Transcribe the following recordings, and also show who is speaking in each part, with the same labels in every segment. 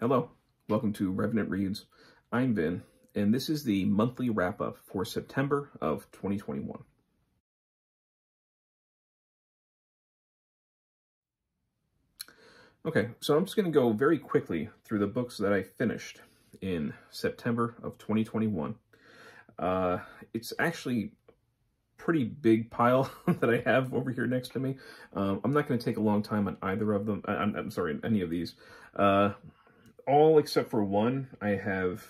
Speaker 1: Hello, welcome to Revenant Reads. I'm Vin, and this is the monthly wrap-up for September of 2021. Okay, so I'm just going to go very quickly through the books that I finished in September of 2021. It's actually a pretty big pile that I have over here next to me. I'm not going to take a long time on either of them. I'm sorry, any of these. All except for one I have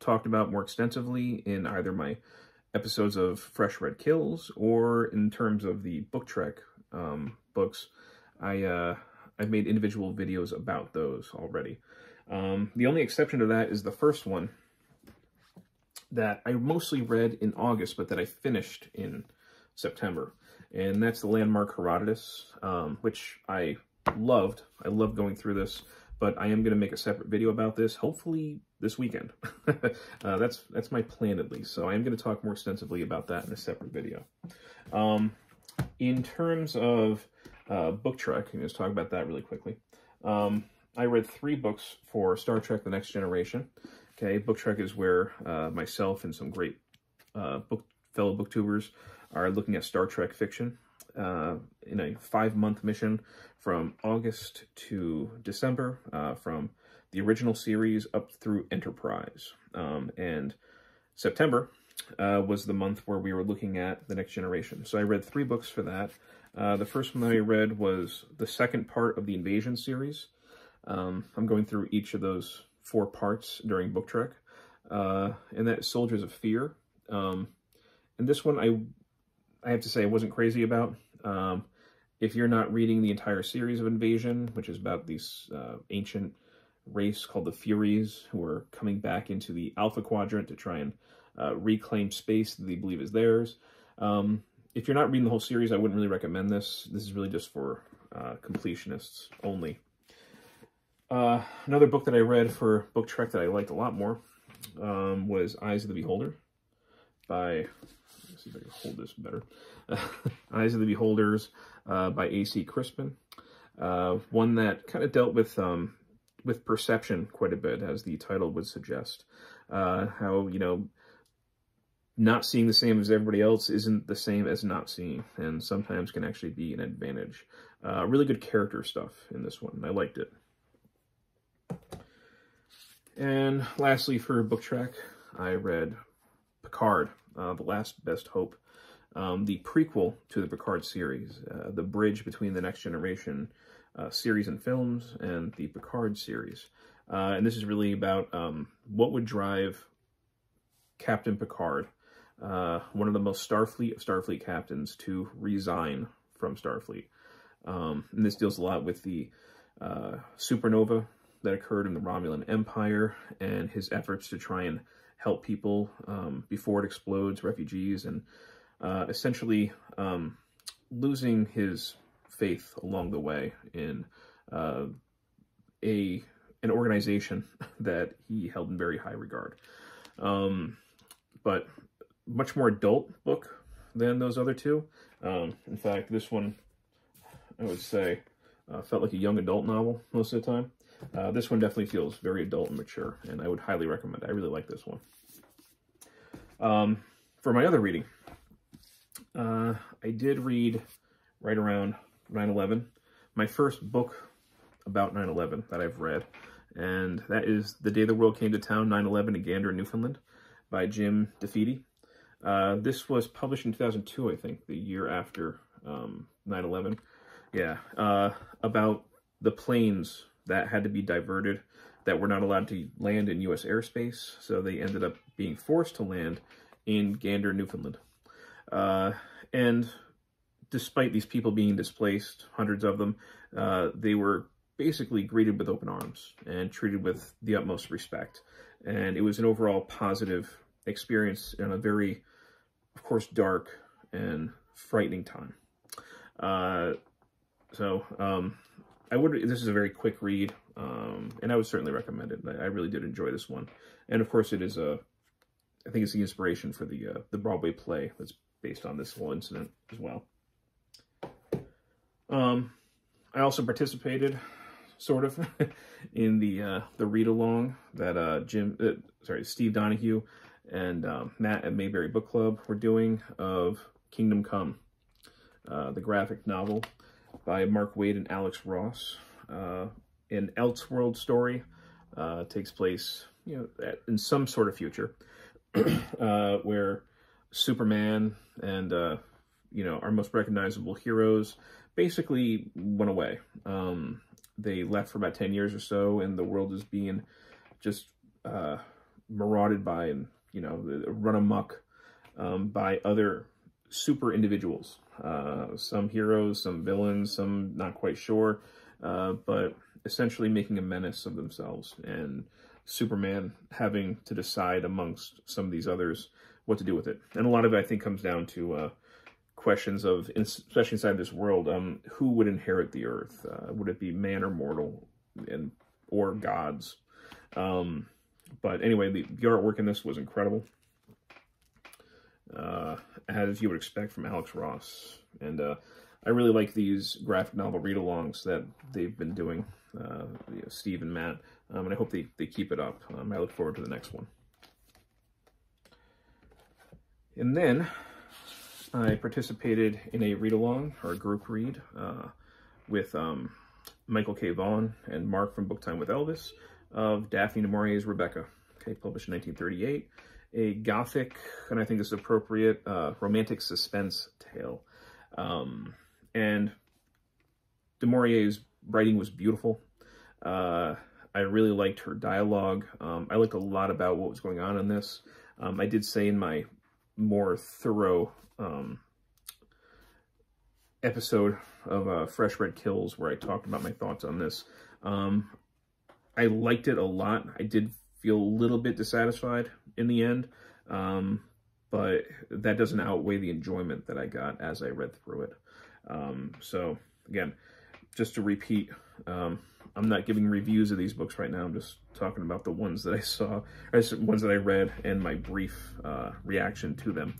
Speaker 1: talked about more extensively in either my episodes of Fresh Red Kills or in terms of the Book Trek books. I've made individual videos about those already. The only exception to that is the first one that I mostly read in August, but that I finished in September. And that's the landmark Herodotus, which I loved. I loved going through this, but I am going to make a separate video about this, hopefully this weekend. That's my plan, at least. So I am going to talk more extensively about that in a separate video. In terms of Book Trek, I'm going to talk about that really quickly. I read 3 books for Star Trek: The Next Generation. Okay, Book Trek is where myself and some great fellow booktubers are looking at Star Trek fiction in a 5-month mission from August to December, from the original series up through Enterprise. And September was the month where we were looking at The Next Generation. So I read 3 books for that. The first one that I read was the second part of the Invasion series. I'm going through each of those 4 parts during Book Trek. And that's Soldiers of Fear. And this one I have to say I wasn't crazy about. If you're not reading the entire series of Invasion, which is about these ancient race called the Furies, who are coming back into the Alpha Quadrant to try and reclaim space that they believe is theirs. If you're not reading the whole series, I wouldn't really recommend this. This is really just for completionists only. Another book that I read for Book Trek that I liked a lot more was Eyes of the Beholder by, let's see if I can hold this better. Eyes of the Beholders by A.C. Crispin. One that kind of dealt with perception quite a bit, as the title would suggest. How, you know, not seeing the same as everybody else isn't the same as not seeing, and sometimes can actually be an advantage. Really good character stuff in this one. I liked it. And lastly, for Book Trek, I read Picard, The Last Best Hope, the prequel to the Picard series, the bridge between the Next Generation series and films and the Picard series. And this is really about what would drive Captain Picard, one of the most Starfleet captains, to resign from Starfleet. And this deals a lot with the supernova that occurred in the Romulan Empire and his efforts to try and help people before it explodes, refugees, and essentially losing his faith along the way in an organization that he held in very high regard. But much more adult book than those other 2. In fact, this one, I would say, felt like a young adult novel most of the time. This one definitely feels very adult and mature, and I would highly recommend it. I really like this one. For my other reading, I did read right around 9/11, my first book about 9/11 that I've read, and that is The Day the World Came to Town, 9/11 in Gander, Newfoundland, by Jim DeFeedy. This was published in 2002, I think, the year after 9/11. Yeah, about the planes that had to be diverted, that were not allowed to land in U.S. airspace, so they ended up being forced to land in Gander, Newfoundland. And despite these people being displaced, hundreds of them, they were basically greeted with open arms and treated with the utmost respect. And it was an overall positive experience in a very, of course, dark and frightening time. This is a very quick read, and I would certainly recommend it. I really did enjoy this one. And of course, it is I think it's the inspiration for the Broadway play that's based on this whole incident as well. I also participated sort of, in the read-along that Steve Donoghue and Matt at Mayberry Bookclub were doing of Kingdom Come, the graphic novel by Mark Waid and Alex Ross. An Elseworld story, takes place, in some sort of future, where Superman and, our most recognizable heroes basically went away. They left for about 10 years or so, and the world is being just marauded by and, run amok by other super individuals. Some heroes, some villains, some not quite sure, but essentially making a menace of themselves, and Superman having to decide amongst some of these others what to do with it. And a lot of it, I think, comes down to questions of, especially inside this world, who would inherit the earth? Would it be man or mortal, or gods? But anyway, the artwork in this was incredible, as you would expect from Alex Ross. And I really like these graphic novel read-alongs that they've been doing, Steve and Matt, and I hope they keep it up. I look forward to the next one. And then I participated in a read-along, or a group read, with Michael K. Vaughan and Mark from Book Time with Elvis, of Daphne du Maurier's Rebecca, published in 1938. A gothic, and I think this is appropriate, romantic suspense tale. And du Maurier's writing was beautiful. I really liked her dialogue. I liked a lot about what was going on in this. I did say in my more thorough episode of Fresh Red Kills, where I talked about my thoughts on this, I liked it a lot. I did feel a little bit dissatisfied in the end, but that doesn't outweigh the enjoyment that I got as I read through it. So again, just to repeat, I'm not giving reviews of these books right now. I'm just talking about the ones that I saw, or ones that I read, and my brief reaction to them.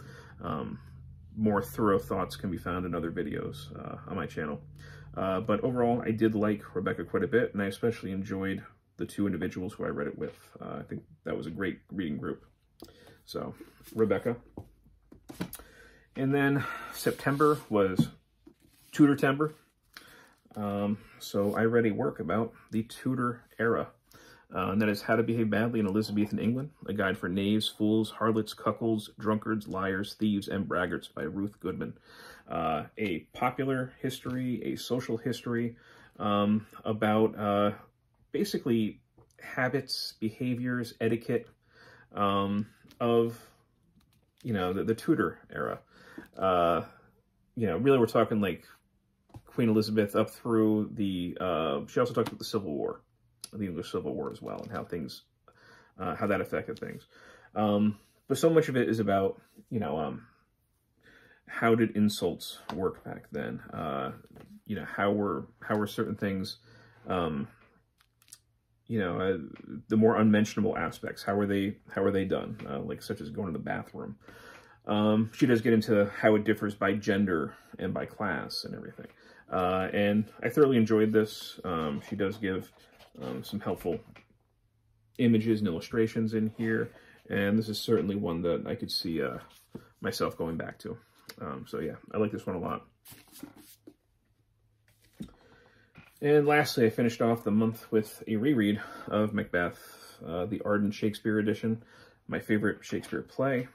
Speaker 1: More thorough thoughts can be found in other videos on my channel. But overall, I did like Rebecca quite a bit, and I especially enjoyed the two individuals who I read it with. I think that was a great reading group. So, Rebecca. And then September was Tutor-tember. So I read a work about the Tudor era, and that is How to Behave Badly in Elizabethan England, a guide for knaves, fools, harlots, cuckolds, drunkards, liars, thieves, and braggarts by Ruth Goodman. A popular history, a social history, about basically habits, behaviors, etiquette of, the Tudor era. Really we're talking like Queen Elizabeth up through the, she also talks about the Civil War, the English Civil War as well, and how things, how that affected things. But so much of it is about, how did insults work back then? How were certain things, the more unmentionable aspects, how were they done? Like such as going to the bathroom. She does get into how it differs by gender and by class and everything. And I thoroughly enjoyed this. She does give some helpful images and illustrations in here, and this is certainly one that I could see myself going back to. So yeah, I like this one a lot. And lastly, I finished off the month with a reread of Macbeth, the Arden Shakespeare edition, my favorite Shakespeare play.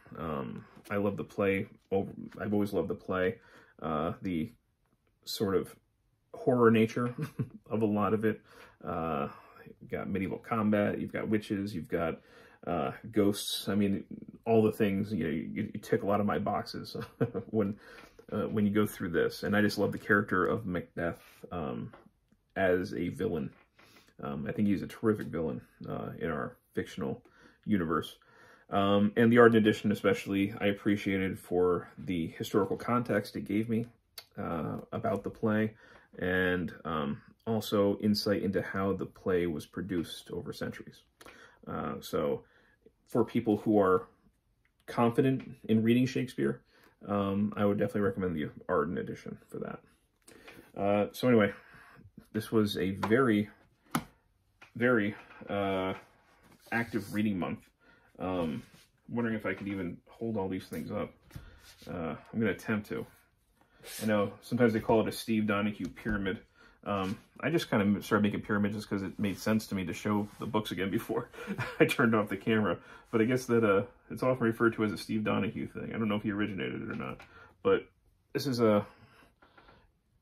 Speaker 1: I love the play. I've always loved the play. The sort of horror nature of a lot of it. You've got medieval combat, you've got witches, you've got ghosts. I mean, all the things, you tick a lot of my boxes when you go through this. And I just love the character of Macbeth as a villain. I think he's a terrific villain in our fictional universe. And the Arden edition especially, I appreciated for the historical context it gave me about the play, and also insight into how the play was produced over centuries. So for people who are confident in reading Shakespeare, I would definitely recommend the Arden edition for that. So anyway, this was a very very active reading month. Wondering if I could even hold all these things up. I'm going to attempt to. I know sometimes they call it a Steve Donoghue pyramid. I just kind of started making pyramids just because it made sense to me to show the books again before I turned off the camera. But I guess that it's often referred to as a Steve Donoghue thing. I don't know if he originated it or not. But this is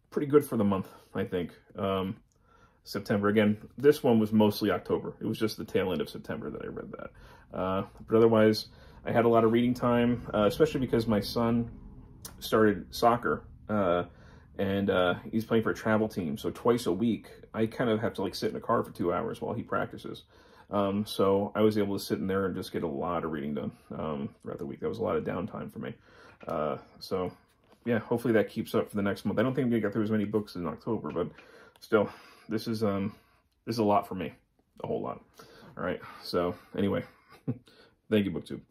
Speaker 1: pretty good for the month, I think. September. Again, this one was mostly October. It was just the tail end of September that I read that. But otherwise, I had a lot of reading time, especially because my son started soccer. And he's playing for a travel team. So twice a week, I kind of have to like sit in a car for 2 hours while he practices. So I was able to sit in there and just get a lot of reading done throughout the week. That was a lot of downtime for me. So yeah, hopefully that keeps up for the next month. I don't think I'm gonna get through as many books in October, but still, this is a lot for me, a whole lot. All right. So anyway, thank you, BookTube.